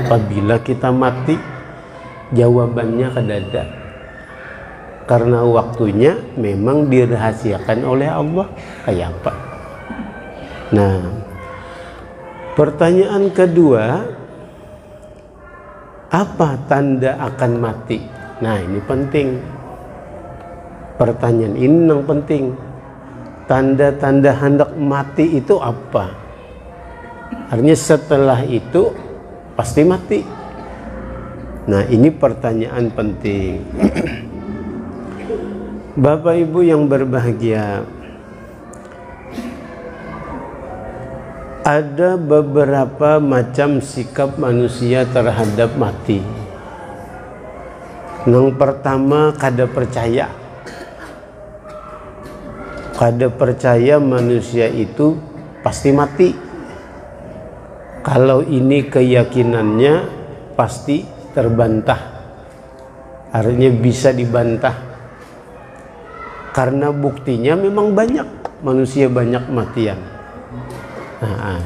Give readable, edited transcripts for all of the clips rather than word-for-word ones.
apabila kita mati? Jawabannya kadada, karena waktunya memang dirahasiakan oleh Allah. Kayak apa? Nah, pertanyaan kedua, apa tanda akan mati? Nah, ini penting. Pertanyaan ini yang penting. Tanda-tanda hendak mati itu apa? Artinya setelah itu pasti mati. Nah, ini pertanyaan penting. Bapak Ibu yang berbahagia, ada beberapa macam sikap manusia terhadap mati. Yang pertama, kada percaya. Kada percaya manusia itu pasti mati. Kalau ini keyakinannya pasti terbantah. Artinya bisa dibantah. Karena buktinya memang banyak. Manusia banyak matian. Nah,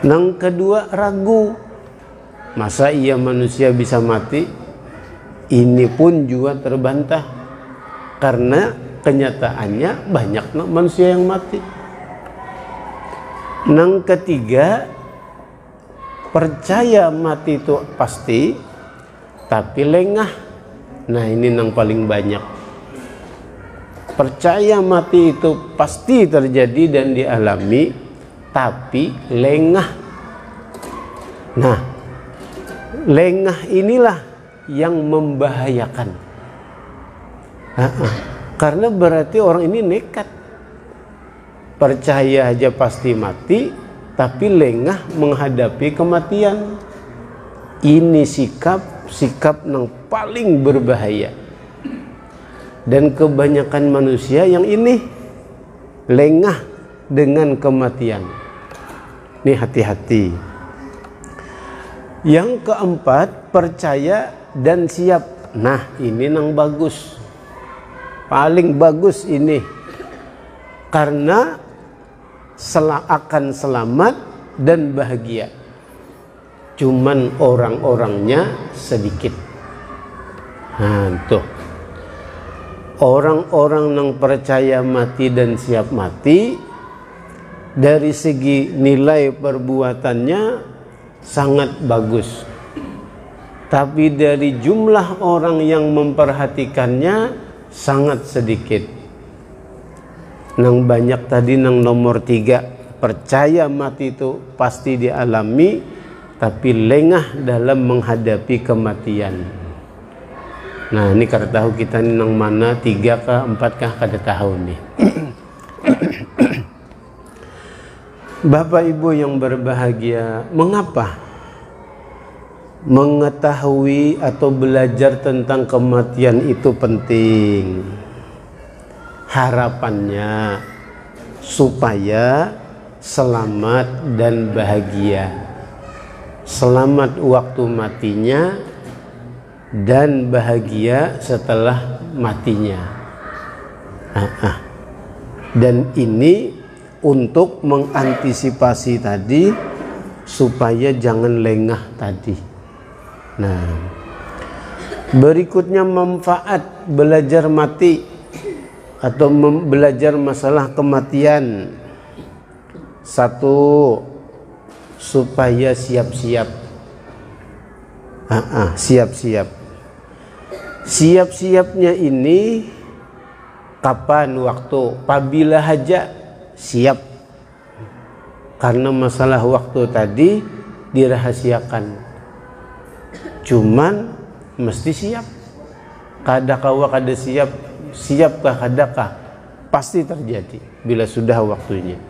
yang kedua, ragu. Masa iya manusia bisa mati? Ini pun juga terbantah. Karena kenyataannya banyak manusia yang mati. Yang ketiga, percaya mati itu pasti, tapi lengah. Nah, ini yang paling banyak. Percaya mati itu pasti terjadi dan dialami, tapi lengah. Nah, lengah inilah yang membahayakan. Karena berarti orang ini nekat. Percaya aja pasti mati, tapi lengah menghadapi kematian. Ini sikap yang paling berbahaya. Dan kebanyakan manusia yang ini lengah dengan kematian. Ini hati-hati. Yang keempat, percaya dan siap. Nah, ini yang bagus. Paling bagus ini. Karena akan selamat dan bahagia. Cuman orang-orangnya sedikit. Nah, tuh. Orang-orang yang percaya mati dan siap mati, dari segi nilai perbuatannya sangat bagus. Tapi dari jumlah orang yang memperhatikannya sangat sedikit. Yang banyak tadi yang nomor 3, percaya mati itu pasti dialami, tapi lengah dalam menghadapi kematian. Nah, ini kada tahu kita ini yang mana, 3 kah 4 kah, kada tahu nih. Bapak Ibu yang berbahagia, mengapa mengetahui atau belajar tentang kematian itu penting? Harapannya supaya selamat dan bahagia. Selamat waktu matinya dan bahagia setelah matinya. Dan ini untuk mengantisipasi tadi supaya jangan lengah tadi. Nah, berikutnya manfaat belajar mati atau belajar masalah kematian. 1, supaya siap-siap. Siap-siap. Siap-siapnya ini kapan? Waktu. Apabila haja siap. Karena masalah waktu tadi dirahasiakan. Cuman mesti siap. Kadakawa kada siap. Siapkah kadakah? Pasti terjadi bila sudah waktunya.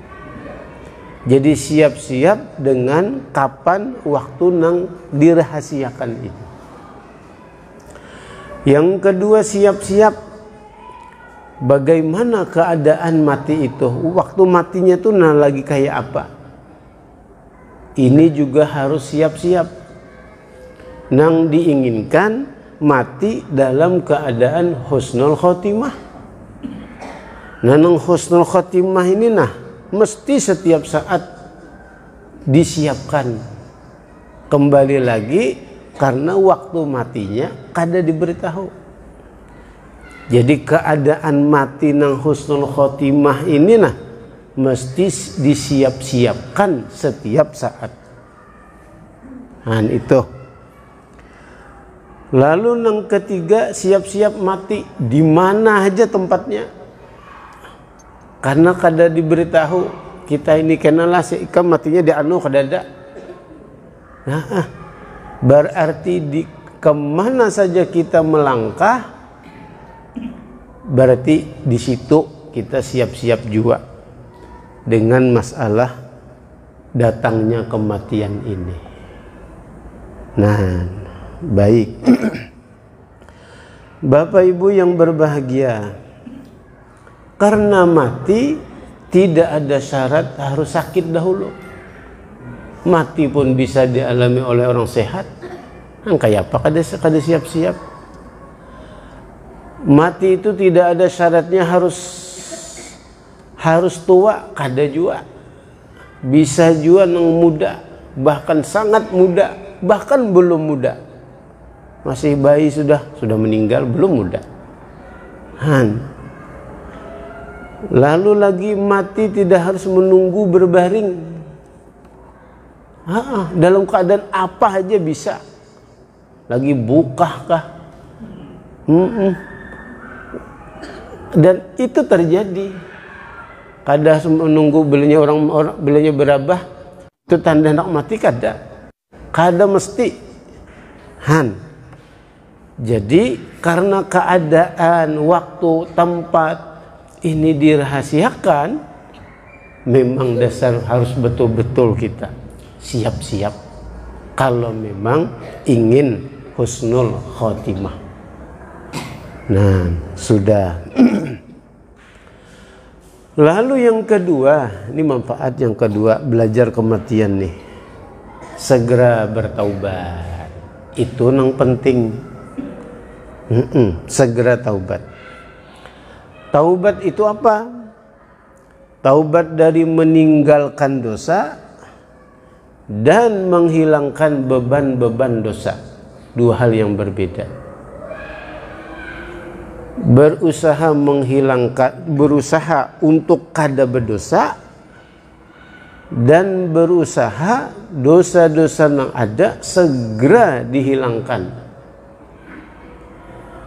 Jadi siap-siap dengan kapan waktu nang dirahasiakan itu. Yang kedua, siap-siap bagaimana keadaan mati itu. Waktu matinya tuh lagi kayak apa. Ini juga harus siap-siap. Nang diinginkan mati dalam keadaan husnul khotimah. Nah, nang husnul khotimah ini mesti setiap saat disiapkan. Kembali lagi karena waktu matinya kada diberitahu. Jadi keadaan mati nang husnul khotimah ini nah mesti disiap-siapkan setiap saat. Nah itu. Lalu yang ketiga, siap-siap mati di mana aja tempatnya. Karena kada diberitahu kita ini kenalah si ikam matinya di anu kadada. Nah, berarti di kemana saja kita melangkah, berarti di situ kita siap-siap juga dengan masalah datangnya kematian ini. Nah, baik. Bapak Ibu yang berbahagia, karena mati tidak ada syarat harus sakit dahulu. Mati pun bisa dialami oleh orang sehat. Kayak apa kada siap-siap. Mati itu tidak ada syaratnya harus tua, kada juga. Bisa juga nang muda, bahkan sangat muda, bahkan belum muda. Masih bayi sudah meninggal, belum muda. Lalu lagi mati tidak harus menunggu berbaring. Dalam keadaan apa aja bisa. Lagi bukah kah? Dan itu terjadi. Kada menunggu belinya orang belinya berabah. Itu tanda nak mati kada. Kada mesti. Jadi karena keadaan, waktu, tempat ini dirahasiakan, memang dasar harus betul-betul kita siap-siap kalau memang ingin husnul khotimah. Nah, sudah. Lalu yang kedua, ini manfaat yang kedua, belajar kematian nih. Segera bertaubat. Itu yang penting. Segera taubat. Taubat itu apa? Taubat dari meninggalkan dosa dan menghilangkan beban-beban dosa. Dua hal yang berbeda. Berusaha untuk kada berdosa dan berusaha dosa-dosa yang ada segera dihilangkan.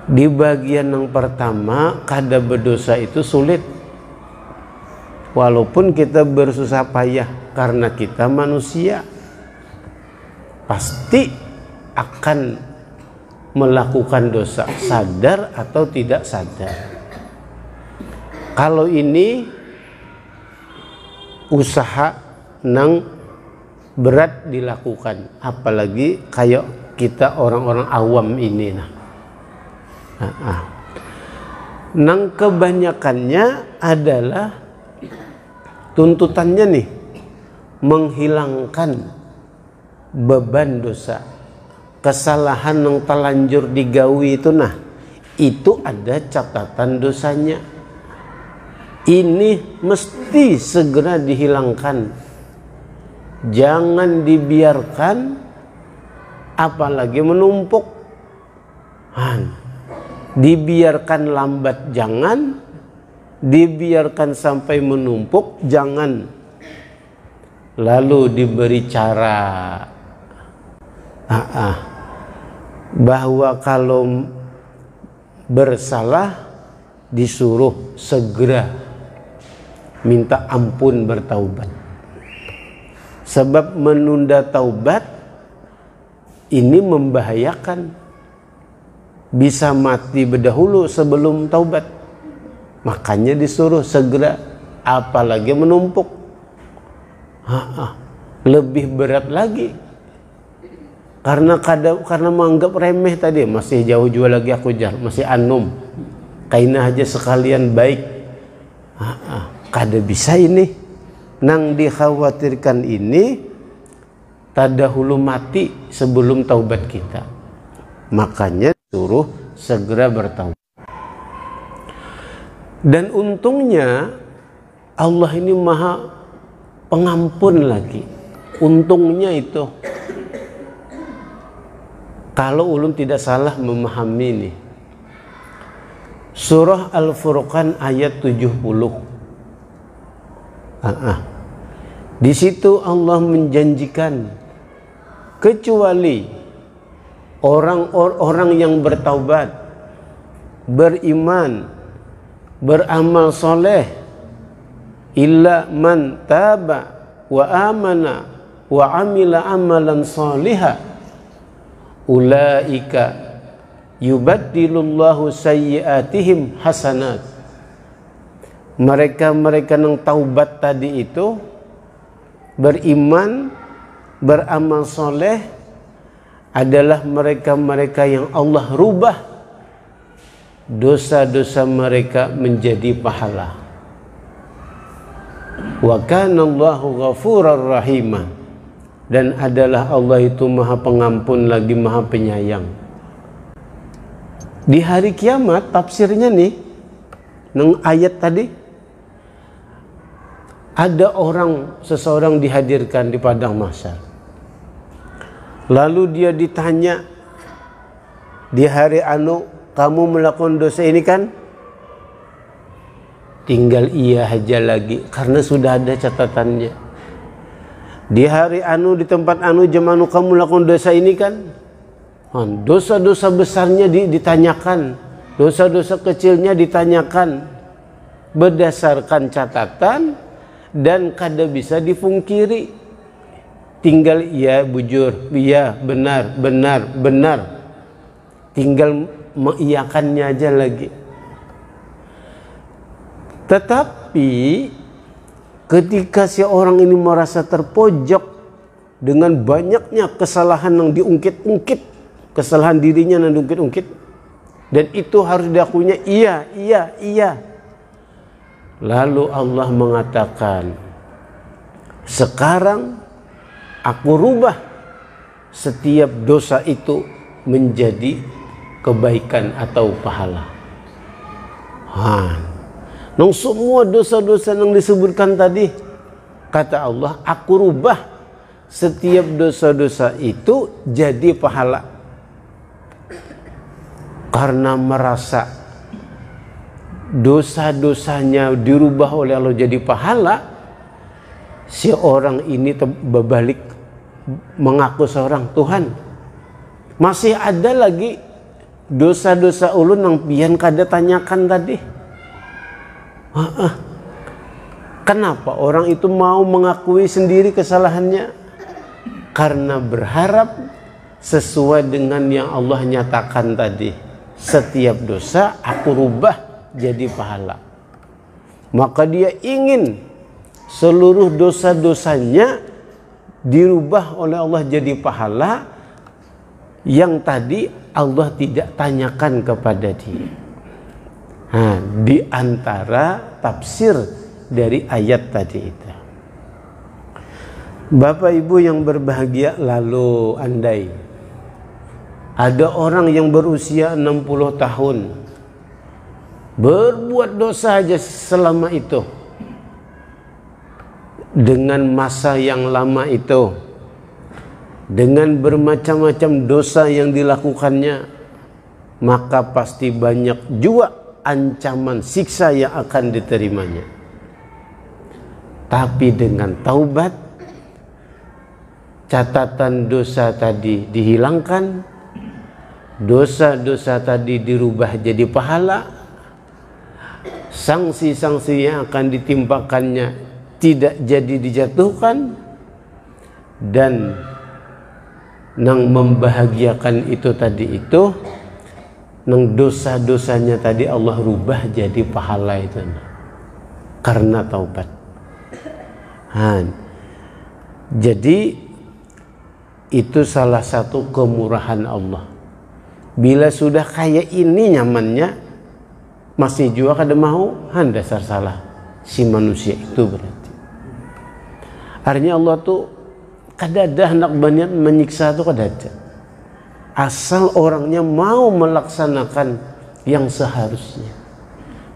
Di bagian yang pertama, kada berdosa itu sulit. Walaupun kita bersusah payah karena kita manusia, pasti akan melakukan dosa, sadar atau tidak sadar. Kalau ini usaha nang berat dilakukan, apalagi kayak kita orang-orang awam ini nah. Nang kebanyakannya adalah tuntutannya nih menghilangkan beban dosa, kesalahan yang telanjur digawi itu nah, itu ada catatan dosanya. Ini mesti segera dihilangkan, jangan dibiarkan apalagi menumpuk. Dibiarkan lambat jangan, dibiarkan sampai menumpuk jangan. Lalu diberi cara bahwa kalau bersalah disuruh segera minta ampun, bertaubat. Sebab menunda taubat ini membahayakan. Bisa mati berdahulu sebelum taubat. Makanya disuruh segera, apalagi menumpuk. Lebih berat lagi. Karena menganggap remeh tadi, masih jauh juga lagi aku jar, masih anum. Kaina aja sekalian baik. Kada bisa ini. Nang dikhawatirkan ini tadahulu mati sebelum taubat kita. Makanya suruh segera bertaubat. Dan untungnya Allah ini maha pengampun lagi. Untungnya itu Kalau ulun tidak salah memahami ini, surah Al-Furqan ayat 70. Di situ Allah menjanjikan kecuali orang-orang yang bertaubat, beriman, beramal soleh, illa man taba wa amana wa amila amalan solihah, ulaika yubaddilullahu sayyiatihim hasanat. Mereka-mereka yang taubat tadi itu, beriman, beramal soleh, adalah mereka-mereka yang Allah rubah dosa-dosa mereka menjadi pahala. Wa kana Allahu ghafurar rahimah, dan adalah Allah itu maha pengampun lagi maha penyayang. Di hari kiamat tafsirnya nih nang ayat tadi, ada seseorang dihadirkan di padang mahsyar, lalu dia ditanya, di hari anu kamu melakukan dosa ini kan? Tinggal iya aja lagi karena sudah ada catatannya. Di hari anu, di tempat anu, jam anu kamu melakukan dosa ini kan? Dosa-dosa besarnya ditanyakan, dosa-dosa kecilnya ditanyakan berdasarkan catatan dan kada bisa dipungkiri. Tinggal iya bujur, iya benar, benar, benar. Tinggal mengiyakannya aja lagi. Tetapi ketika si orang ini merasa terpojok dengan banyaknya kesalahan yang diungkit-ungkit, kesalahan dirinya yang diungkit-ungkit, dan itu harus diakuinya iya, iya, iya. Lalu Allah mengatakan, sekarang aku rubah setiap dosa itu menjadi kebaikan atau pahala. Nang semua dosa-dosa yang disebutkan tadi, kata Allah, aku rubah setiap dosa-dosa itu jadi pahala. Karena merasa dosa-dosanya dirubah oleh Allah jadi pahala, si orang ini berbalik mengaku seorang Tuhan. Masih ada lagi dosa-dosa ulun yang pian kada tanyakan tadi. Kenapa orang itu mau mengakui sendiri kesalahannya? Karena berharap sesuai dengan yang Allah nyatakan tadi, setiap dosa aku rubah jadi pahala. Maka dia ingin seluruh dosa-dosanya dirubah oleh Allah jadi pahala, yang tadi Allah tidak tanyakan kepada dia. Di antara tafsir dari ayat tadi itu. Bapak Ibu yang berbahagia, lalu andai ada orang yang berusia 60 tahun berbuat dosa aja selama itu, dengan masa yang lama itu, dengan bermacam-macam dosa yang dilakukannya, maka pasti banyak juga ancaman siksa yang akan diterimanya. Tapi dengan taubat, catatan dosa tadi dihilangkan, dosa-dosa tadi dirubah jadi pahala, sanksi-sanksi yang akan ditimpakannya tidak jadi dijatuhkan, dan yang membahagiakan itu tadi itu, nang dosa-dosanya tadi Allah rubah jadi pahala itu karena taubat. Jadi itu salah satu kemurahan Allah. Bila sudah kayak ini nyamannya, masih juga kada mau, dasar salah si manusia itu berarti. Artinya Allah tuh kada ada hendak berniat menyiksa tuh, kada ada. Asal orangnya mau melaksanakan yang seharusnya.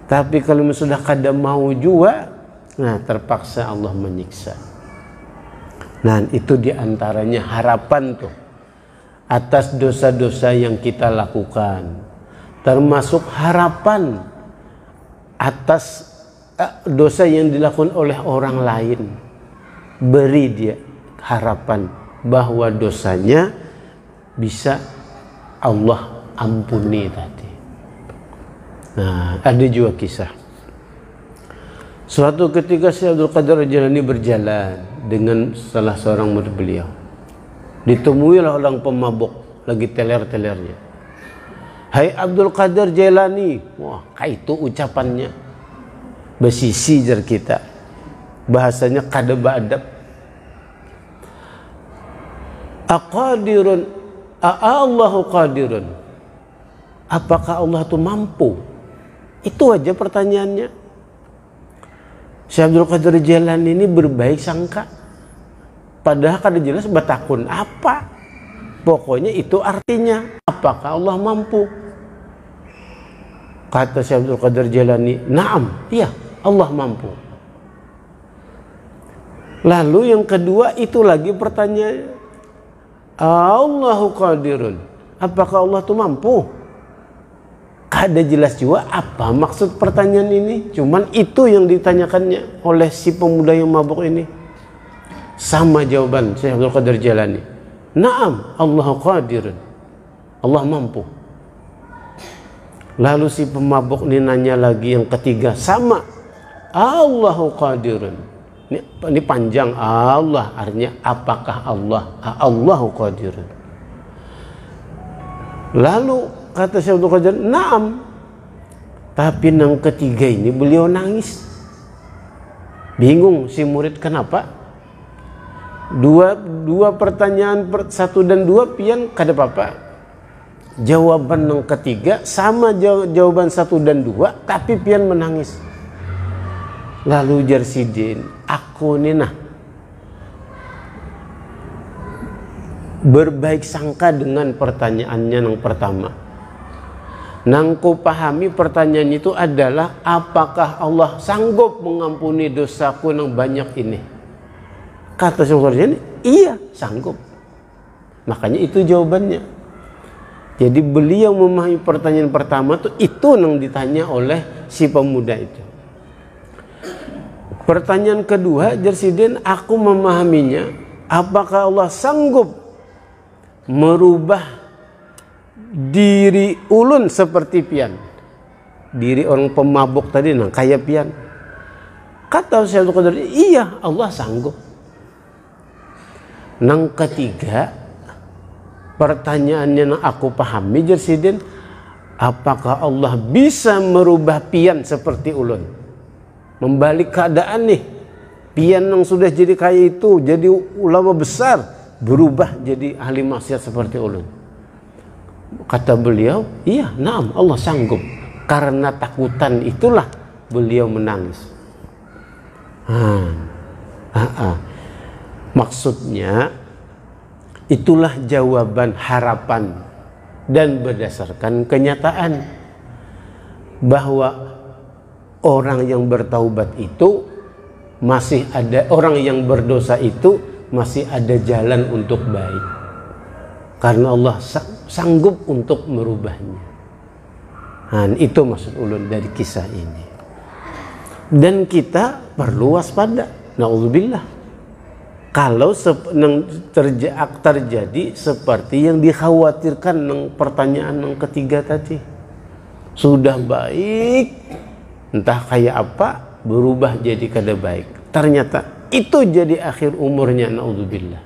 Tapi kalau sudah kada mau juga, terpaksa Allah menyiksa. Itu diantaranya harapan tuh. atas dosa-dosa yang kita lakukan, termasuk harapan atas dosa yang dilakukan oleh orang lain. Beri dia harapan bahwa dosanya bisa Allah ampuni tadi. Nah, ada juga kisah. Suatu ketika Syekh Abdul Qadir Jailani berjalan dengan salah seorang murid beliau. Ditemuilah orang pemabuk lagi teler-telernya. Hai Abdul Qadir Jailani. Wah, kayak itu ucapannya. Besisi jar kita. Bahasanya kada ba'adab. Aqadirun Allahu qadirun. Apakah Allah itu mampu? Itu aja pertanyaannya. Syekh Abdul Qadir Jailani ini berbaik sangka. Padahal kada jelas batakun apa. Pokoknya itu artinya, apakah Allah mampu? Kata Syekh Abdul Qadir Jailani, "Na'am, iya, Allah mampu." Lalu yang kedua itu lagi pertanyaan, Allahu qadirun. Apakah Allah itu mampu? Kada jelas juga apa maksud pertanyaan ini. Cuman itu yang ditanyakannya oleh si pemuda yang mabuk ini. Sama jawaban Syekh Abdul Qadir Jailani. Naam, Allahu qadirun. Allah mampu. Lalu si pemabuk ini nanya lagi yang ketiga. Sama. Allahu qadirun. Ini panjang. Allah artinya apakah Allah? Allahu qadirun. Lalu kata Syekh Abdul Qadir, naam. Tapi yang ketiga ini beliau nangis. Bingung si murid kenapa? Dua pertanyaan, 1 dan 2 pian kada apa-apa. Jawaban yang ketiga sama jawaban 1 dan 2 tapi pian menangis. Lalu jar sidin, aku ni nah berbaik sangka dengan pertanyaannya yang pertama. Nang ku pahami pertanyaan itu adalah apakah Allah sanggup mengampuni dosaku yang banyak ini? Kata Syekh ini, iya sanggup. Makanya itu jawabannya. Jadi beliau memahami pertanyaan pertama itu yang ditanya oleh si pemuda itu. Pertanyaan kedua, Jersidin, aku memahaminya, apakah Allah sanggup merubah diri ulun seperti pian? Diri orang pemabuk tadi nah kayak pian. Kata Syekh Abdul Qadir, iya Allah sanggup. Nang ketiga, pertanyaannya yang aku pahami Jersidin, apakah Allah bisa merubah pian seperti ulun? Membalik keadaan nih, pian yang sudah jadi kayak itu, jadi ulama besar, berubah jadi ahli maksiat seperti ulun. Kata beliau, iya, naam, Allah sanggup. Karena takutan itulah beliau menangis. Maksudnya, itulah jawaban harapan dan berdasarkan kenyataan bahwa orang yang bertaubat itu masih ada, orang yang berdosa itu masih ada jalan untuk baik. Karena Allah sanggup untuk merubahnya. Nah, itu maksud ulun dari kisah ini. Dan kita perlu waspada. Na'udzubillah. Kalau terjadi seperti yang dikhawatirkan ng pertanyaan yang ketiga tadi. Sudah baik, entah kayak apa, berubah jadi kada baik. Ternyata itu jadi akhir umurnya, na'udzubillah.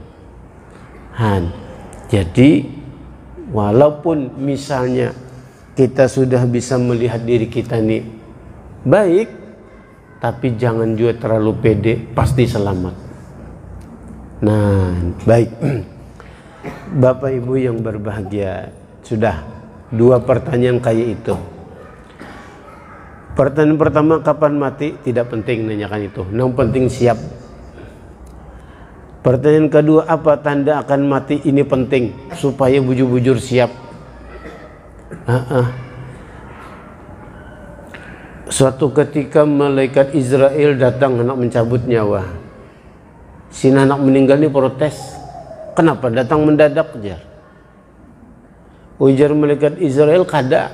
Jadi walaupun misalnya kita sudah bisa melihat diri kita ini baik, tapi jangan juga terlalu pede, pasti selamat. Nah, baik. Bapak Ibu yang berbahagia, sudah 2 pertanyaan kayak itu. Pertanyaan pertama, kapan mati? Tidak penting nanyakan itu. Yang penting siap. Pertanyaan kedua, apa tanda akan mati? Ini penting supaya bujur-bujur siap. Suatu ketika malaikat Israel datang hendak mencabut nyawa. Si anak meninggal ini protes. Kenapa datang mendadak? Jar? Ujar malaikat Israel, kada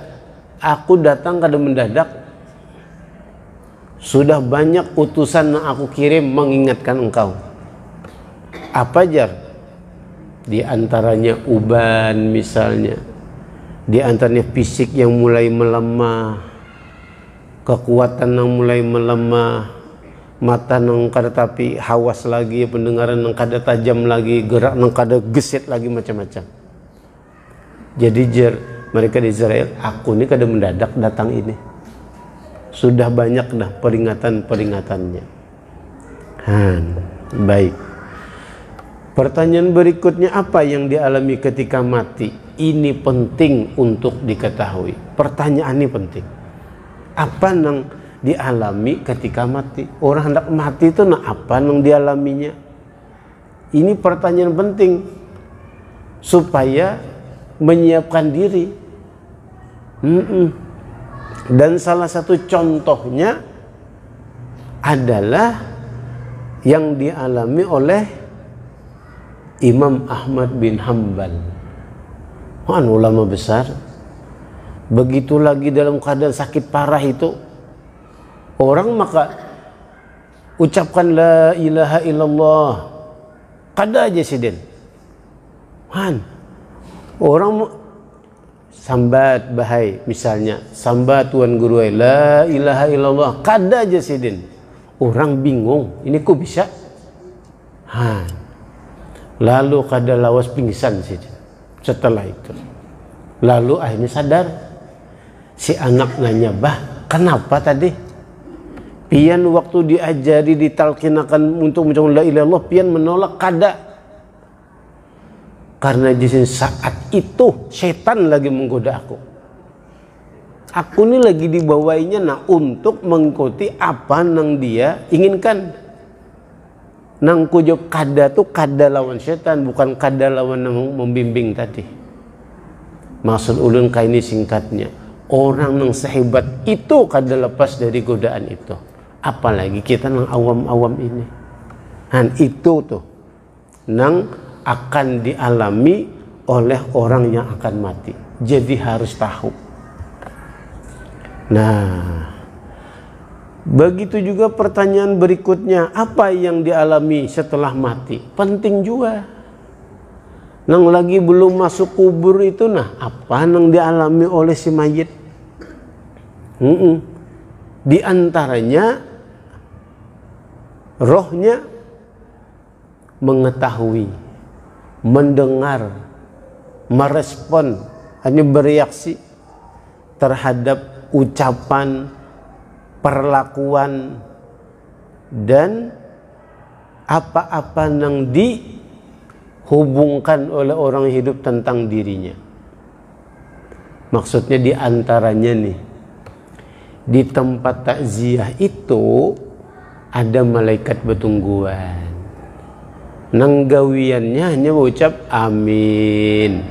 aku datang kada mendadak. Sudah banyak utusan yang aku kirim mengingatkan engkau. Apa jar? Di antaranya uban misalnya, di antaranya fisik yang mulai melemah, kekuatan yang mulai melemah, mata nang kada tapi hawas lagi, pendengaran nang kada tajam lagi, gerak nang kada gesit lagi, macam-macam. Jadi jar mereka di Israel, aku ini kada mendadak datang ini. Sudah banyak dah peringatan-peringatannya. Baik. Pertanyaan berikutnya, apa yang dialami ketika mati? Ini penting untuk diketahui. Pertanyaan ini penting. Apa yang dialami ketika mati? Orang hendak mati itu apa yang dialaminya? Ini pertanyaan penting supaya menyiapkan diri. Dan salah satu contohnya adalah yang dialami oleh Imam Ahmad bin Hanbal, ulama besar. Begitu lagi dalam keadaan sakit parah itu, orang maka ucapkan la ilaha illallah, kada aja sidin. Orang sambat bahai misalnya, sambat tuan guru la ilaha illallah, kada aja sidin. Orang bingung, ini kok bisa? Lalu kada lawas pingsan sidin. Setelah itu, lalu akhirnya sadar. Si anak nanya, bah kenapa tadi? Pian waktu diajari ditalkinakan untuk mengucapkan la ilaha illallah, pian menolak, kada. Karena di saat itu setan lagi menggoda aku. Aku ini lagi dibawainya untuk mengikuti apa yang dia inginkan. Nang kujub kada tuh kada lawan setan, bukan kada lawan yang membimbing tadi. Maksud ulun ini singkatnya, orang yang sehebat itu kada lepas dari godaan itu. Apalagi kita nang awam-awam ini. Dan itu tuh nang akan dialami oleh orang yang akan mati. Jadi harus tahu. Nah, begitu juga pertanyaan berikutnya, apa yang dialami setelah mati? Penting juga. Nang lagi belum masuk kubur itu, apa yang dialami oleh si mayit? Di antaranya rohnya mengetahui, mendengar, merespon, hanya bereaksi terhadap ucapan, perlakuan, dan apa-apa yang dihubungkan oleh orang hidup tentang dirinya. Maksudnya di antaranya nih, di tempat takziah itu ada malaikat betungguan. Nanggawiannya hanya mengucap amin,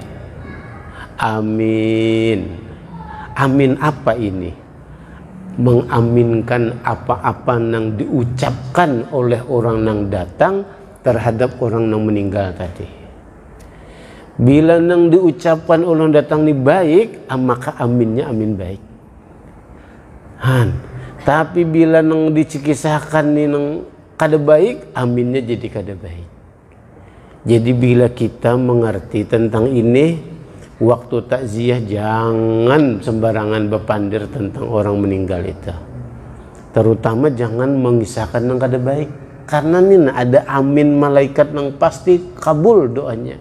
amin. Amin apa ini? Mengaminkan apa-apa yang diucapkan oleh orang yang datang terhadap orang yang meninggal tadi. Bila yang diucapkan orang datang ini baik, maka aminnya amin baik. Tapi bila yang dicikisahkan ini yang kada baik, aminnya jadi kada baik. Jadi bila kita mengerti tentang ini, waktu takziah jangan sembarangan berpandir tentang orang meninggal itu. Terutama jangan mengisahkan yang kada baik. Karena ini ada amin malaikat yang pasti kabul doanya.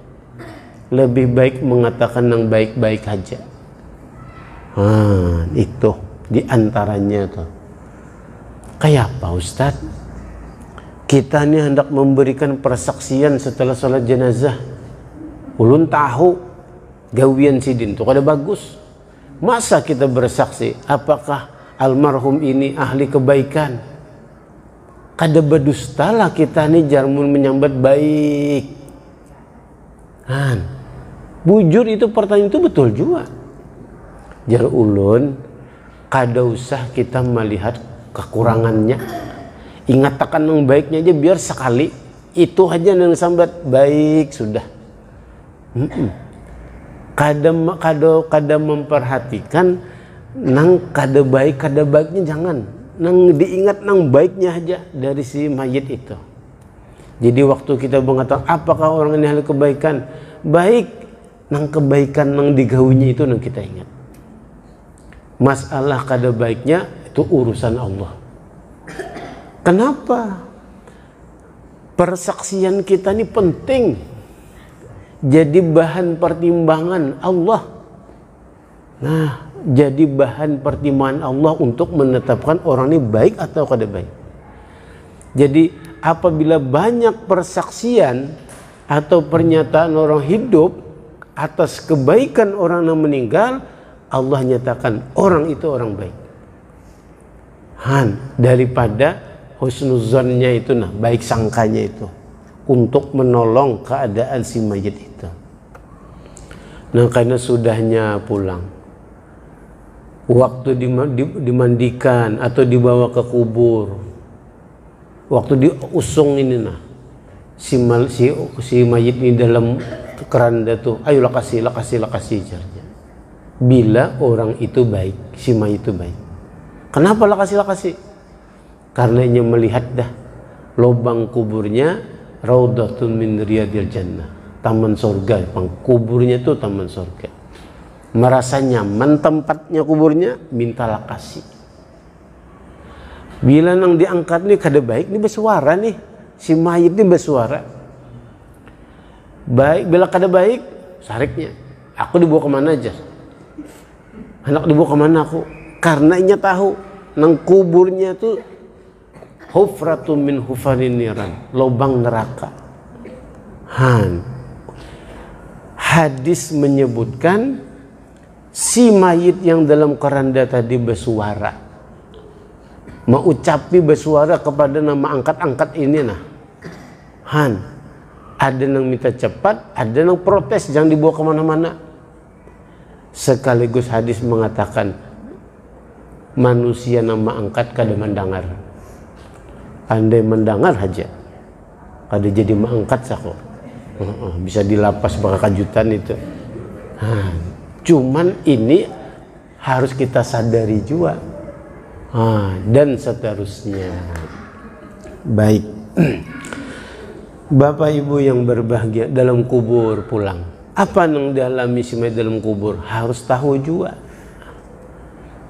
Lebih baik mengatakan yang baik-baik aja. Itu diantaranya tuh. Kayak apa Ustadz? Kita ini hendak memberikan persaksian setelah sholat jenazah. Ulun tahu gawian sidin itu kada bagus. Masa kita bersaksi apakah almarhum ini ahli kebaikan? Kada berdustalah kita ini jarmun menyambat baik. Bujur itu pertanyaan itu betul juga. Jar ulun kada usah kita melihat kekurangannya. Ingatakan yang baiknya aja biar sekali. Itu aja yang sambat baik sudah. kada memperhatikan nang kada baiknya jangan, nang diingat nang baiknya aja dari si mayit itu. Jadi waktu kita mengatakan apakah orang ini ahli kebaikan, baik, nang kebaikan nang digaunya itu nang kita ingat. Masalah kada baiknya itu urusan Allah. Kenapa? Persaksian kita ini penting, jadi bahan pertimbangan Allah. Nah, jadi bahan pertimbangan Allah untuk menetapkan orang ini baik atau kada baik. Jadi apabila banyak persaksian atau pernyataan orang hidup atas kebaikan orang yang meninggal, Allah nyatakan orang itu orang baik. Daripada husnuzonnya itu, nah baik sangkanya itu untuk menolong keadaan si mayit itu. Nah karena sudahnya pulang, waktu dimandikan atau dibawa ke kubur, waktu diusung ini nah si mayit ini dalam keranda tuh, ayolah kasih caranya. Bila orang itu baik, si mayit itu baik. Kenapa lah kasih? Karena ia melihat dah lubang kuburnya raudhatun min riyadil jannah, taman surga. Kuburnya itu taman surga. Merasa nyaman tempatnya kuburnya, mintalah kasih. Bila nang diangkat nih kada baik, ini bersuara nih, si mayit ini bersuara. Baik, bila kada baik, sariknya. Aku dibawa kemana aja? Anak dibawa kemana aku? Karena inya tahu nang kuburnya tuh hufratun min hufarin niran, lubang neraka. Hadis menyebutkan si mayit yang dalam keranda tadi bersuara, mengucapi bersuara kepada nama angkat ini nah. Ada yang minta cepat, ada yang protes jangan dibawa kemana-mana. Sekaligus hadis mengatakan manusia nama angkat kada mendengar. Andai mendengar aja, kada jadi mengangkat sako. Bisa dilapas bakal kajutan itu. Cuman ini harus kita sadari juga. Dan seterusnya. Baik. Bapak Ibu yang berbahagia, dalam kubur pulang, apa yang dialami si mayit dalam kubur harus tahu juga.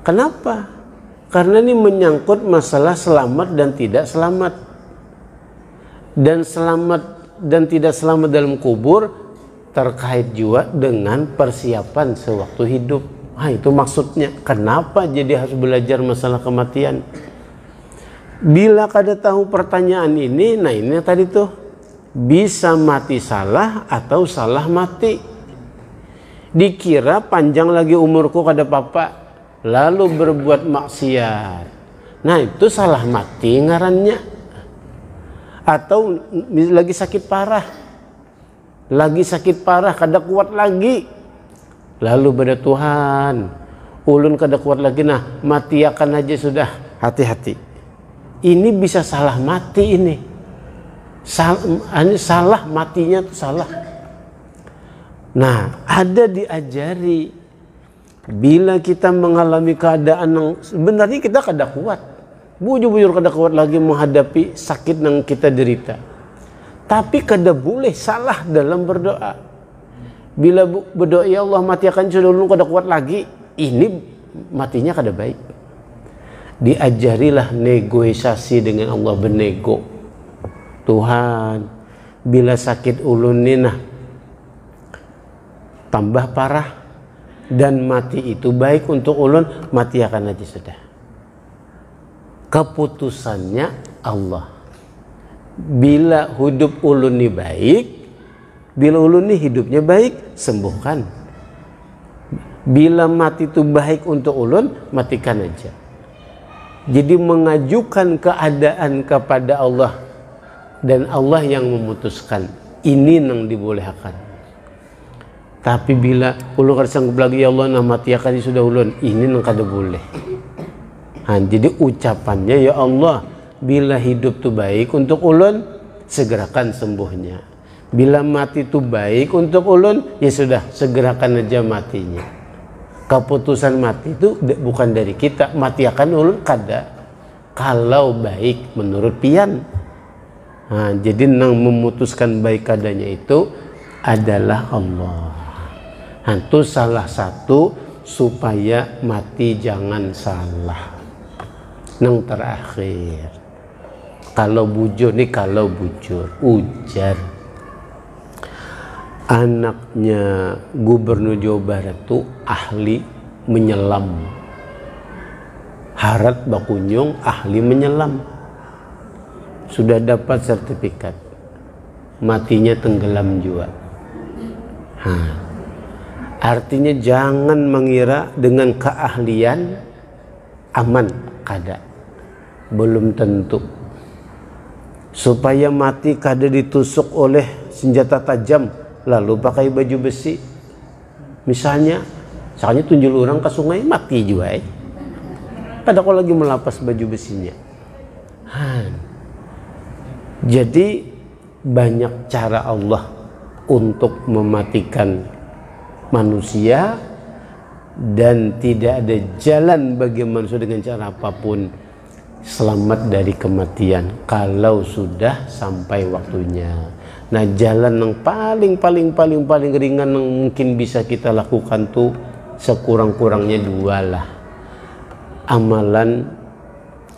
Kenapa? Karena ini menyangkut masalah selamat dan tidak selamat. Dan selamat dan tidak selamat dalam kubur terkait juga dengan persiapan sewaktu hidup. Itu maksudnya. Kenapa jadi harus belajar masalah kematian? Bila kada tahu pertanyaan ini, nah ini tadi tuh, bisa mati salah atau salah mati. Dikira panjang lagi umurku kada apa-apa, lalu berbuat maksiat. Nah itu salah mati ngarannya. Atau lagi sakit parah, kada kuat lagi, lalu pada Tuhan, ulun kada kuat lagi, nah mati akan aja sudah, hati-hati. Ini bisa salah mati ini. Salah matinya tuh salah. Nah ada diajari. Bila kita mengalami keadaan yang sebenarnya kita kada kuat, bujur-bujur kada kuat lagi menghadapi sakit yang kita derita, tapi kada boleh salah dalam berdoa. Bila berdoa ya Allah mati akan sudah ulun kada kuat lagi, ini matinya kada baik. Diajarilah negosiasi dengan Allah, bernego. Tuhan, bila sakit ulun ini nah tambah parah dan mati itu baik untuk ulun, mati akan aja sudah. Keputusannya Allah. Bila hidup ulun ini baik, bila ulun ini hidupnya baik, sembuhkan. Bila mati itu baik untuk ulun, matikan aja. Jadi mengajukan keadaan kepada Allah, dan Allah yang memutuskan. Ini yang dibolehkan. Tapi bila ulun kada sanggup lagi, ya Allah nah mati akan sudah ulun, ini nang kada boleh. Jadi ucapannya ya Allah, bila hidup tu baik untuk ulun, segerakan sembuhnya. Bila mati itu baik untuk ulun, ya sudah, segerakan aja matinya. Keputusan mati itu bukan dari kita, mati akan ulun kada. Kalau baik menurut pian. Nah, jadi nang memutuskan baik kadanya itu adalah Allah. Nah, itu salah satu supaya mati jangan salah. Nang terakhir, kalau bujur nih, kalau bujur ujar anaknya gubernur Jawa Barat tuh ahli menyelam. Harat Bakunyung ahli menyelam. Sudah dapat sertifikat. Matinya tenggelam juga. Artinya jangan mengira dengan keahlian aman, kada. Belum tentu. Supaya mati kada ditusuk oleh senjata tajam, lalu pakai baju besi. Misalnya tunjul orang ke sungai, mati juga. Pada kalau lagi melapas baju besinya. Jadi banyak cara Allah untuk mematikan manusia, dan tidak ada jalan bagi manusia dengan cara apapun selamat dari kematian kalau sudah sampai waktunya. Nah, jalan yang paling ringan yang mungkin bisa kita lakukan tuh sekurang-kurangnya dua lah. Amalan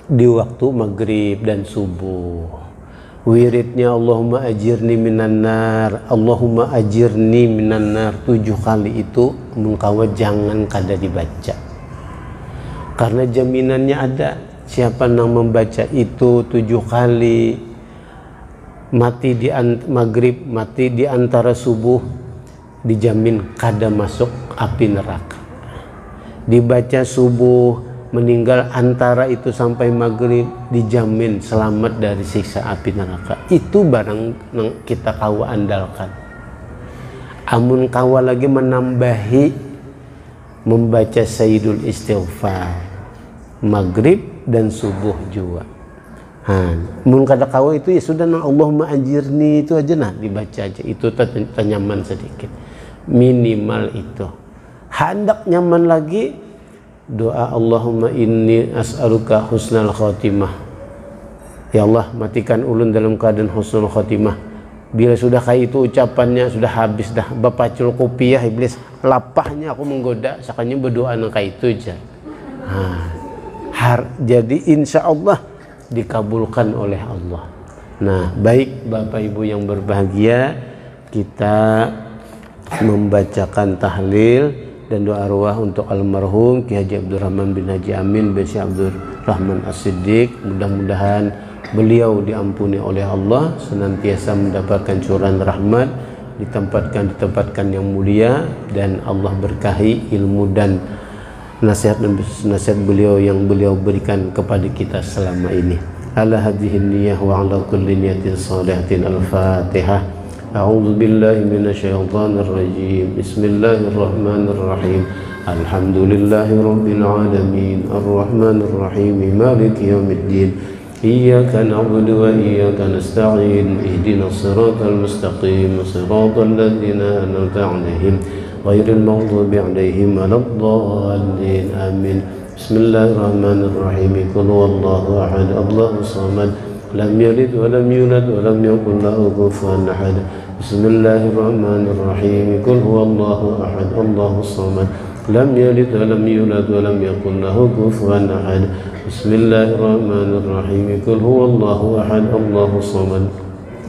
di waktu maghrib dan subuh. Wiridnya Allahumma ajirni minan nar, Allahumma ajirni minan nar 7 kali itu mengkawa jangan kada dibaca. Karena jaminannya ada. Siapa yang membaca itu 7 kali, mati di maghrib, mati di antara subuh, dijamin kada masuk api neraka. Dibaca subuh, meninggal antara itu sampai maghrib, dijamin selamat dari siksa api neraka. Itu barang yang kita kawa andalkan. Amun kawa lagi menambahi membaca Sayyidul Istighfar maghrib dan subuh juga. Mun kada kawa itu ya sudah, nah Allahumma ajirni itu aja, nah dibaca aja, itu nyaman sedikit, minimal itu. Hendak nyaman lagi doa Allahumma inni as'aluka husnal khotimah. Ya Allah, matikan ulun dalam keadaan husnul khotimah. Bila sudah kayak itu ucapannya, sudah habis dah bapacul kopiah iblis lapahnya aku menggoda, sakanya berdoa nang kayak itu aja. Jadi insya Allah dikabulkan oleh Allah. Nah, baik Bapak Ibu yang berbahagia, kita membacakan tahlil dan doa arwah untuk almarhum Ki Haji Abdurrahman bin Haji Amin bin Syekh Abdurrahman As-Siddiq. Mudah-mudahan beliau diampuni oleh Allah, senantiasa mendapatkan curahan rahmat, ditempatkan yang mulia, dan Allah berkahi ilmu dan nasihat beliau yang beliau berikan kepada kita selama ini. Ala hadhihi niyyah wa ala kulli niyatin shalihatin. Al-Fatihah. A'udzu billahi minasyaitonir rajim. Bismillahirrahmanirrahim. Alhamdulillahi rabbil alamin. Arrahmanir rahim. Maliki yaumiddin. Iyyaka na'budu wa iyyaka nasta'in. Ihdinas siratal mustaqim. Siratal ladzina an'amta 'alaihim ghairil maghdubi 'alaihim waladdallin. Amin. Bismillahirrahmanirrahim. Qul huwallahu ahad. Allahus samad. Lam yalid wa lam yulad wa lam yakul lahu kufuwan ahad. Bismillahirrahmanirrahim. Qul huwallahu ahad. Allahus samad. Lam yalid wa lam yulad wa lam yakul lahu kufuwan ahad. Bismillahirrahmanirrahim. Qul huwallahu ahad. Allahus samad.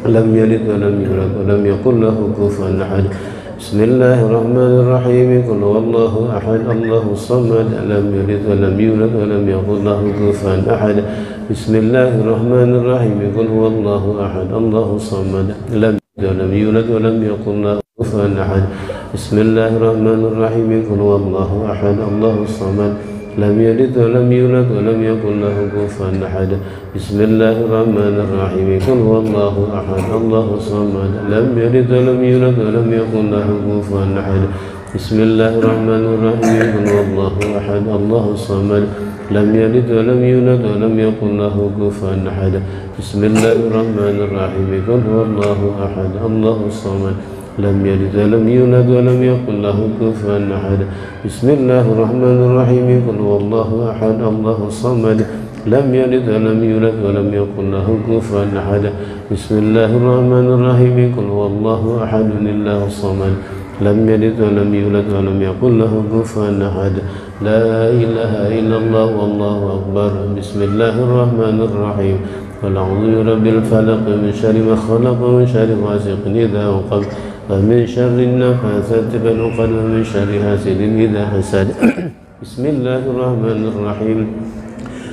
Lam yalid wa lam yulad wa lam yakul lahu kufuwan ahad. Bismillahirrahmanirrahim. Qul huwallahu ahad. Allahus samad. Lam yalid wa lam yulad wa lam yakul lahu kufuwan ahad. Bismillahirrahmanirrahim. Qul huwallahu ahad. Allahus samad. Lam yalid wa lam yulad wa lam yakul lahu kufuwan ahad. Bismillahirrahmanirrahim. Qul huwallahu ahad. Allahus samad. Lam yalid wa lam yulad wa lam yakul lahu kufuwan ahad. Bismillahirrahmanirrahim. Qul huwallahu ahad. Allahus samad. Lam yalid wa lam yulad wa lam yakul lahu kufuwan ahad. Bismillahirrahmanirrahim. Qul huwallahu الله أحد الله الصمد لم يلد ولم يولد ولم يكن له كفوا أحد بسم الله الرحمن الرحيم قل هو الله أحد الله الصمد لم يلد ولم يولد ولم يكن له كفوا أحد بسم الله الرحمن الرحيم قل هو الله أحد الله الصمد لم يلد ولم يولد ولم يكن له كفوا أحد بسم الله الرحمن الرحيم قل هو الله أحد الله الصمد لم يلد ولم يولد ولم يكن له كفوا أحد لا إله إلا الله والله أكبر بسم الله الرحمن الرحيم قل أعوذ برب الفلق من شر ما خلق ومن شر غاسق إذا وقب ومن شر النفاثات في العقد ومن شر حاسد إذا حسد بسم الله الرحمن الرحيم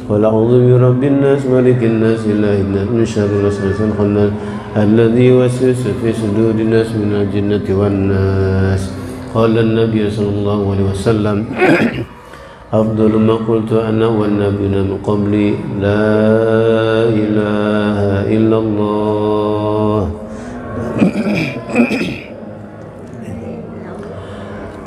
قل أعوذ برب الناس ملك الناس إله الناس من شر الوسواس الخناس الذي يوسوس في صدور الناس من الجنة والناس قال النبي صلى الله عليه وسلم أفضل ما قلت أنا والنبيون من قبلي لا إله إلا الله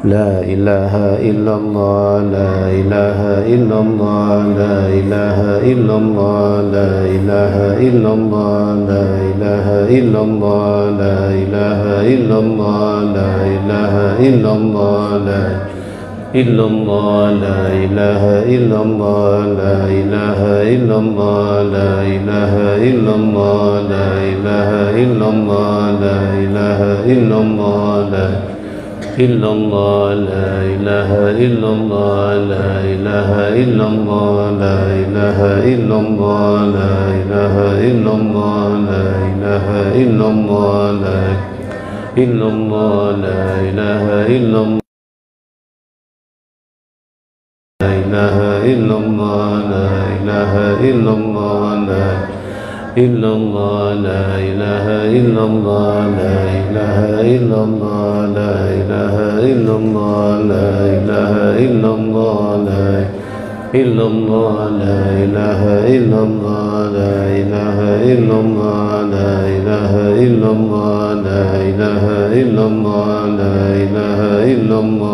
لا إله إلا الله لا إله إلا الله لا إله إلا الله لا إله إلا الله لا إله إلا الله لا إله إلا الله لا إله إلا الله لا إلا الله لا إله إلا الله لا إله إلا الله لا إله إلا الله لا إله إلا الله لا إله إلا الله لا إلا الله لا إله إلا الله لا إله إلا الله لا إله إلا الله لا إله إلا الله لا إله إلا الله لا إلا الله لا إله إلا الله لا إله إلا الله لا إله إلا الله لا إلا الله لا إله إلا الله لا إله إلا الله لا إله إلا الله لا إله إلا الله لا إلا الله لا إله إلا الله لا إله إلا الله لا إله إلا الله لا إله إلا الله لا إله إلا الله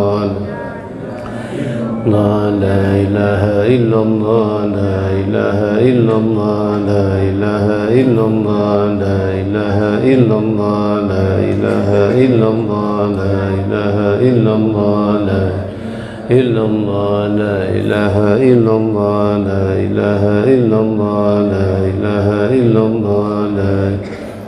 لا إله إلا الله لا إله إلا الله لا إله إلا الله لا إله إلا الله لا إله إلا الله لا إله إلا الله لا إلا الله لا إله إلا الله لا إله إلا الله لا إله إلا الله لا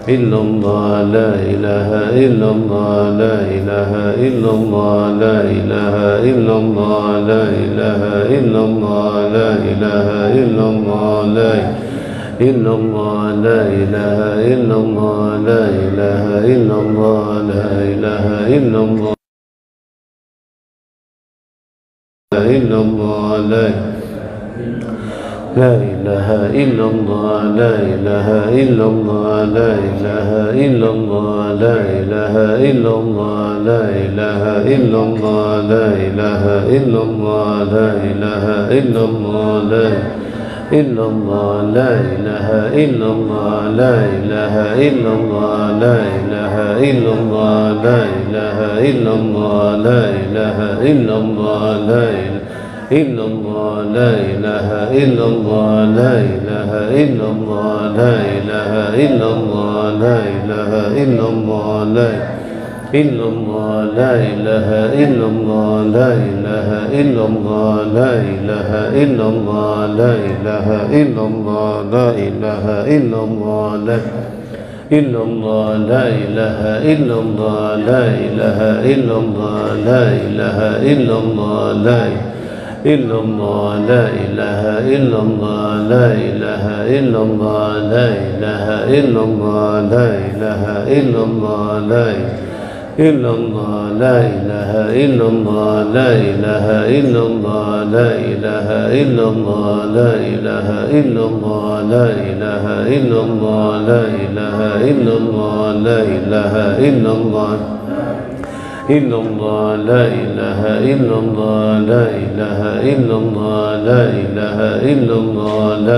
إلا الله لا إله إلا الله لا إله إلا الله لا إله إلا الله لا إله إلا الله لا إله إلا الله لا إلا الله لا إله إلا الله لا إله إلا الله لا إله إلا الله لا إلا الله لا إله إلا الله لا إله إلا الله لا إله إلا الله لا إله إلا الله لا إله إلا الله لا إله إلا الله لا إله إلا الله لا إلا الله لا إله إلا الله لا إله إلا الله لا إله إلا الله لا إله إلا الله لا إله إلا الله لا إله إلا الله لا إله إلا الله لا إله إلا الله لا إله إلا الله لا إله إلا الله لا إلا الله لا إله إلا الله لا إله إلا الله لا إله إلا الله لا إله إلا الله لا إله إلا الله لا إلا الله لا إله إلا الله لا إله إلا الله لا إله إلا الله لا إلا الله لا إله إلا الله لا إله إلا الله لا إله إلا الله لا إله إلا الله لا إلا الله لا إله إلا الله لا إله إلا الله لا إله إلا الله لا إله إلا الله لا إله إلا الله لا إله إلا الله لا إله إلا الله إلا الله لا إله إلا الله لا إله إلا الله لا إله إلا الله لا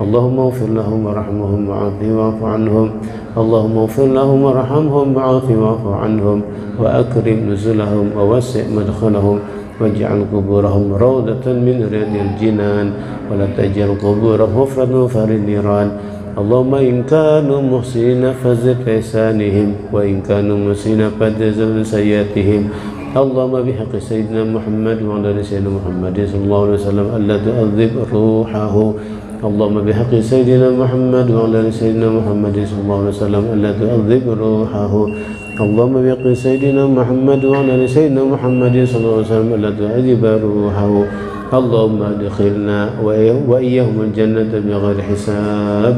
اللهم اغفر لهم وارحمهم وعافهم واعف عنهم اللهم اغفر لهم وارحمهم وعافهم واعف عنهم وأكرم نزلهم ووسع مدخلهم واجعل قبورهم روضة من رياض الجنان ولا تجعل قبورهم حفرة وفر النيران اللهم إن كانوا محسنين فزد إحسانهم وإن كانوا مسيئين فجزل سيئاتهم اللهم بحق سيدنا محمد وعلى آل سيدنا محمد صلى الله عليه وسلم ألا تعذب روحه اللهم بحق سيدنا محمد وعلى آل سيدنا محمد صلى الله عليه وسلم ألا تعذب روحه اللهم بحق سيدنا محمد وعلى آل سيدنا محمد صلى الله عليه وسلم ألا تعذب روحه اللهم ادخلنا وإياهم الجنة بغير حساب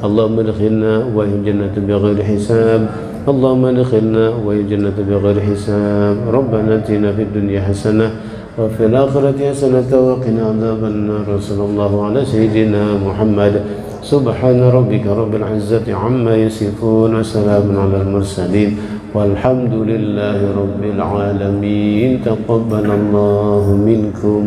اللهم ادخلنا وإياهم الجنة بغير حساب اللهم ادخلنا وإياهم الجنة بغير حساب ربنا آتنا في الدنيا حسنة وفي الآخرة حسنة وقنا عذاب النار صلى الله على سيدنا محمد سبحان ربك رب العزة عما يصفون وسلام على المرسلين والحمد لله رب العالمين تقبل الله منكم